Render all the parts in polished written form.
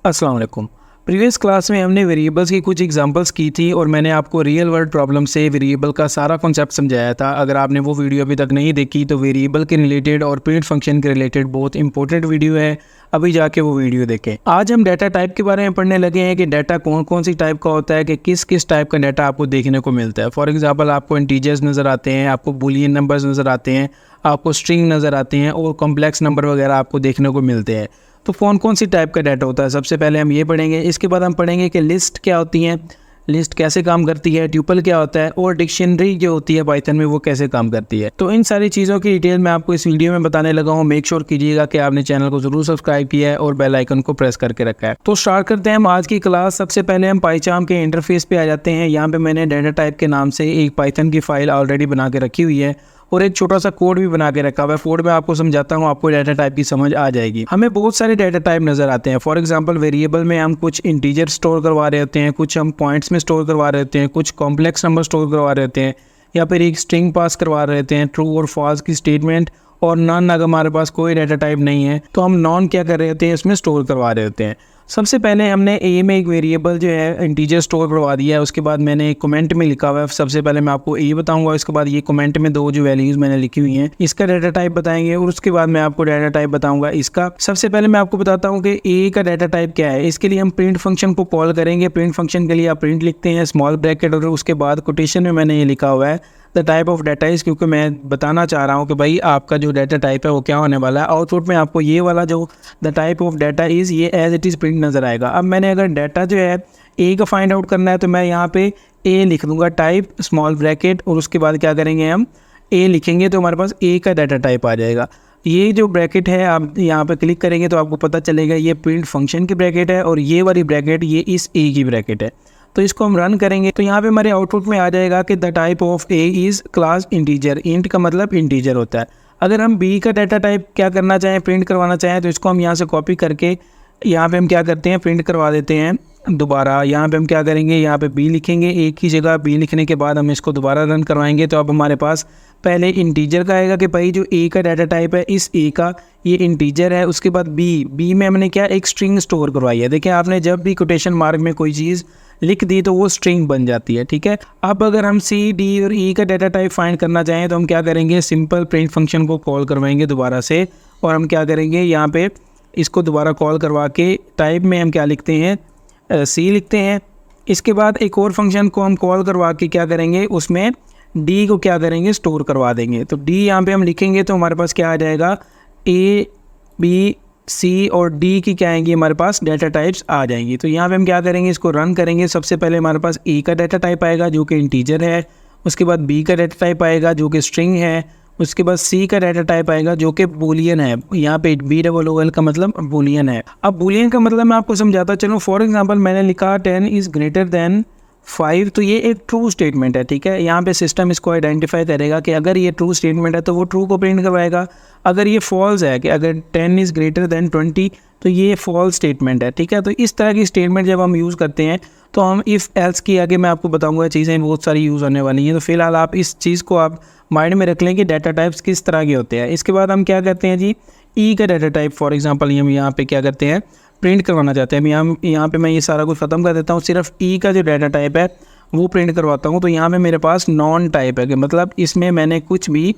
अस्सलाम वालेकुम। Previous class में हमने वेरिएबल्स की कुछ एग्जांपल्स की थी और मैंने आपको रियल वर्ल्ड प्रॉब्लम से वेरिएबल का सारा कॉन्सेप्ट समझाया था। अगर आपने वो वीडियो अभी तक नहीं देखी तो वेरिएबल के रिलेटेड और प्रिंट फंक्शन के रिलेटेड बहुत इंपॉर्टेंट वीडियो है, अभी जाके वो वीडियो देखें। आज हम डाटा टाइप के बारे में पढ़ने लगे हैं कि डाटा कौन कौन सी टाइप का होता है, कि किस किस टाइप का डाटा आपको देखने को मिलता है। फॉर एग्जाम्पल आपको इंटीजर्स नज़र आते हैं, आपको बुलियन नंबर्स नज़र आते हैं, आपको स्ट्रिंग नज़र आते हैं और कॉम्प्लेक्स नंबर वगैरह आपको देखने को मिलते हैं। तो कौन कौन सी टाइप का डाटा होता है, सबसे पहले हम ये पढ़ेंगे। इसके बाद हम पढ़ेंगे कि लिस्ट क्या होती है, लिस्ट कैसे काम करती है, ट्यूपल क्या होता है और डिक्शनरी जो होती है पाइथन में वो कैसे काम करती है। तो इन सारी चीज़ों की डिटेल मैं आपको इस वीडियो में बताने लगा हूँ। मेक श्योर कीजिएगा कि आपने चैनल को जरूर सब्सक्राइब किया है और बेल आइकन को प्रेस करके रखा है। तो स्टार्ट करते हैं हम आज की क्लास। सबसे पहले हम पाइचार्म के इंटरफेस पे आ जाते हैं। यहाँ पे मैंने डाटा टाइप के नाम से एक पाइथन की फाइल ऑलरेडी बना के रखी हुई है और एक छोटा सा कोड भी बना के रखा हुआ है। कोड में आपको समझाता हूँ, आपको डाटा टाइप की समझ आ जाएगी। हमें बहुत सारे डाटा टाइप नजर आते हैं। फॉर एग्जांपल वेरिएबल में हम कुछ इंटीजर स्टोर करवा रहे होते हैं, कुछ हम पॉइंट्स में स्टोर करवा रहे होते हैं, कुछ कॉम्प्लेक्स नंबर स्टोर करवा रहे होते हैं, या फिर एक स्ट्रिंग पास करवा रहे होते हैं, ट्रू और फॉल्स की स्टेटमेंट। और नॉन, अगर हमारे पास कोई डाटा टाइप नहीं है तो हम नॉन क्या कर रहे होते हैं, इसमें स्टोर करवा रहे होते हैं। सबसे पहले हमने ए में एक वेरिएबल जो है इंटीजर स्टोर करवा दिया है। उसके बाद मैंने एक कमेंट में लिखा हुआ है, सबसे पहले मैं आपको ए बताऊंगा, इसके बाद ये कमेंट में दो जो वैल्यूज मैंने लिखी हुई हैं इसका डाटा टाइप बताएंगे और उसके बाद मैं आपको डाटा टाइप बताऊंगा इसका। सबसे पहले मैं आपको बताता हूँ कि ए का डाटा टाइप क्या है। इसके लिए हम प्रिंट फंक्शन को कॉल करेंगे। प्रिंट फंक्शन के लिए आप प्रिंट लिखते हैं स्मॉल ब्रैकेट और उसके बाद कोटेशन में मैंने ये लिखा हुआ है the type of data is, क्योंकि मैं बताना चाह रहा हूँ कि भाई आपका जो डाटा टाइप है वो क्या होने वाला है। आउटपुट में आपको ये वाला जो the type of data is ये एज इट इज़ प्रिंट नज़र आएगा। अब मैंने अगर डाटा जो है ए का फाइंड आउट करना है तो मैं यहाँ पे ए लिख दूंगा, टाइप स्मॉल ब्रैकेट और उसके बाद क्या करेंगे हम ए लिखेंगे तो हमारे पास ए का डाटा टाइप आ जाएगा। ये जो ब्रैकेट है आप यहाँ पे क्लिक करेंगे तो आपको पता चलेगा ये प्रिंट फंक्शन की ब्रैकेट है और ये वाली ब्रैकेट ये इस ए की ब्रैकेट है। तो इसको हम रन करेंगे तो यहाँ पे हमारे आउटपुट में आ जाएगा कि the type of A is class integer. Int का मतलब इंटीजर होता है। अगर हम बी का डाटा टाइप क्या करना चाहें, प्रिंट करवाना चाहें, तो इसको हम यहाँ से कॉपी करके यहाँ पे हम क्या करते हैं, प्रिंट करवा देते हैं दोबारा। यहाँ पे हम क्या करेंगे, यहाँ पे बी लिखेंगे, एक ही जगह बी लिखने के बाद हम इसको दोबारा रन करवाएंगे तो अब हमारे पास पहले इंटीजर का आएगा कि भाई जो ए का डाटा टाइप है इस ए का ये इंटीजर है। उसके बाद बी में हमने क्या एक स्ट्रिंग स्टोर करवाई है। देखिए आपने जब भी कोटेशन मार्क में कोई चीज़ लिख दी तो वो स्ट्रिंग बन जाती है, ठीक है। अब अगर हम सी डी और ई का डाटा टाइप फाइंड करना चाहें तो हम क्या करेंगे, सिंपल प्रिंट फंक्शन को कॉल करवाएंगे दोबारा से और हम क्या करेंगे यहाँ पे इसको दोबारा कॉल करवा के टाइप में हम क्या लिखते हैं, सी लिखते हैं। इसके बाद एक और फंक्शन को हम कॉल करवा के क्या करेंगे, उसमें डी को क्या करेंगे, स्टोर करवा देंगे। तो डी यहाँ पे हम लिखेंगे तो हमारे पास क्या आ जाएगा, ए बी सी और डी की क्या आएंगी, हमारे पास डाटा टाइप्स आ जाएंगी। तो यहाँ पे हम क्या करेंगे, इसको रन करेंगे। सबसे पहले हमारे पास ए का डाटा टाइप आएगा जो कि इंटीजर है, उसके बाद बी का डाटा टाइप आएगा जो कि स्ट्रिंग है, उसके बाद सी का डाटा टाइप आएगा जो कि बूलियन है। यहाँ पे BOOL का मतलब बूलियन है। अब बूलियन का मतलब मैं आपको समझाता चलूँ। फॉर एग्जाम्पल मैंने लिखा 10 इज़ ग्रेटर देन 5, तो ये एक ट्रू स्टेटमेंट है, ठीक है। यहाँ पे सिस्टम इसको आइडेंटिफाई करेगा कि अगर ये ट्रू स्टेटमेंट है तो वो ट्रू को प्रिंट करवाएगा। अगर ये फॉल्स है कि अगर 10 इज़ ग्रेटर देन 20 तो ये फॉल्स स्टेटमेंट है, ठीक है। तो इस तरह की स्टेटमेंट जब हम यूज़ करते हैं तो हम इफ़ एल्स की आगे मैं आपको बताऊंगा, चीज़ें बहुत सारी यूज़ होने वाली हैं। तो फिलहाल आप इस चीज़ को आप माइंड में रख लें कि डाटा टाइप्स किस तरह के होते हैं। इसके बाद हम क्या करते हैं जी, ई का डाटा टाइप फॉर एग्जांपल हम यहाँ पे क्या करते हैं, प्रिंट करवाना चाहते हैं। हम यहाँ पे मैं ये सारा कुछ ख़त्म कर देता हूँ, सिर्फ ई का जो डाटा टाइप है वो प्रिंट करवाता हूँ। तो यहाँ पे मेरे पास नॉन टाइप है कि मतलब इसमें मैंने कुछ भी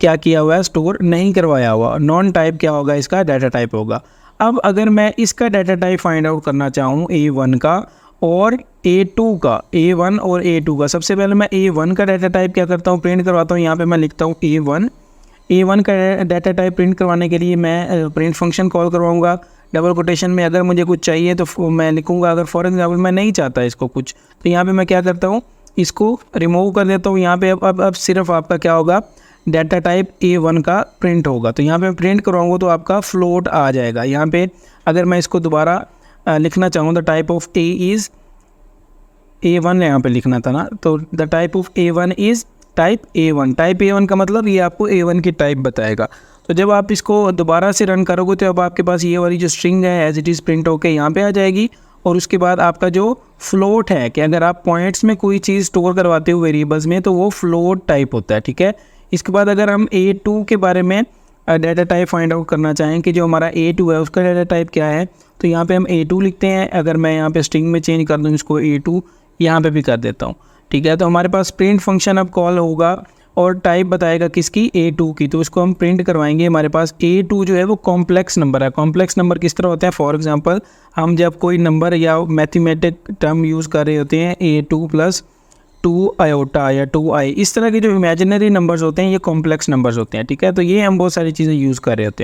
क्या किया हुआ है, स्टोर नहीं करवाया हुआ। नॉन टाइप क्या होगा, इसका डाटा टाइप होगा। अब अगर मैं इसका डाटा टाइप फाइंड आउट करना चाहूँ A1 का और A2 का, A1 और A2 का, सबसे पहले मैं A1 का डाटा टाइप क्या करता हूँ, प्रिंट करवाता हूँ। यहाँ पे मैं लिखता हूँ A1 का डाटा टाइप प्रिंट करवाने के लिए मैं प्रिंट फंक्शन कॉल करवाऊँगा डबल कोटेशन में। अगर मुझे कुछ चाहिए तो मैं लिखूँगा, अगर फॉर एग्जाम्पल मैं नहीं चाहता इसको कुछ तो यहाँ पे मैं क्या करता हूँ, इसको रिमूव कर देता हूँ। यहाँ पे अब सिर्फ आपका क्या होगा, डाटा टाइप A1 का प्रिंट होगा। तो यहाँ पे प्रिंट करवाऊँगा तो आपका फ्लोट आ जाएगा। यहाँ पे अगर मैं इसको दोबारा लिखना चाहूँ the type of A is A1 यहाँ पे लिखना था ना, तो the type of A1 is type A1। Type A1 का मतलब ये आपको A1 की टाइप बताएगा। तो जब आप इसको दोबारा से रन करोगे तो अब आपके पास ये वाली जो स्ट्रिंग है एज इट इज़ प्रिंट होके यहाँ पे आ जाएगी। और उसके बाद आपका जो फ्लोट है कि अगर आप पॉइंट्स में कोई चीज़ स्टोर करवाते हो वेरिएबल्स में तो वो फ्लोट टाइप होता है, ठीक है। इसके बाद अगर हम A2 के बारे में डाटा टाइप फाइंड आउट करना चाहें कि जो हमारा A2 है उसका डाटा टाइप क्या है, तो यहाँ पे हम A2 लिखते हैं। अगर मैं यहाँ पे स्ट्रिंग में चेंज कर दूँ इसको A2, यहाँ पे भी कर देता हूँ, ठीक है। तो हमारे पास प्रिंट फंक्शन अब कॉल होगा और टाइप बताएगा किसकी, A2 की। तो इसको हम प्रिंट करवाएंगे। हमारे पास A2 जो है वो कॉम्प्लेक्स नंबर है। कॉम्प्लेक्स नंबर किस तरह होते हैं, फॉर एग्जांपल हम जब कोई नंबर या मैथमेटिक टर्म यूज़ कर रहे होते हैं, A2 + 2 आयोटा या 2i, इस तरह के जो इमेजिनरी नंबर्स होते हैं ये कॉम्प्लेक्स नंबर्स होते हैं, ठीक है। तो ये हम बहुत सारी चीज़ें यूज़ कर रहे होते हैं।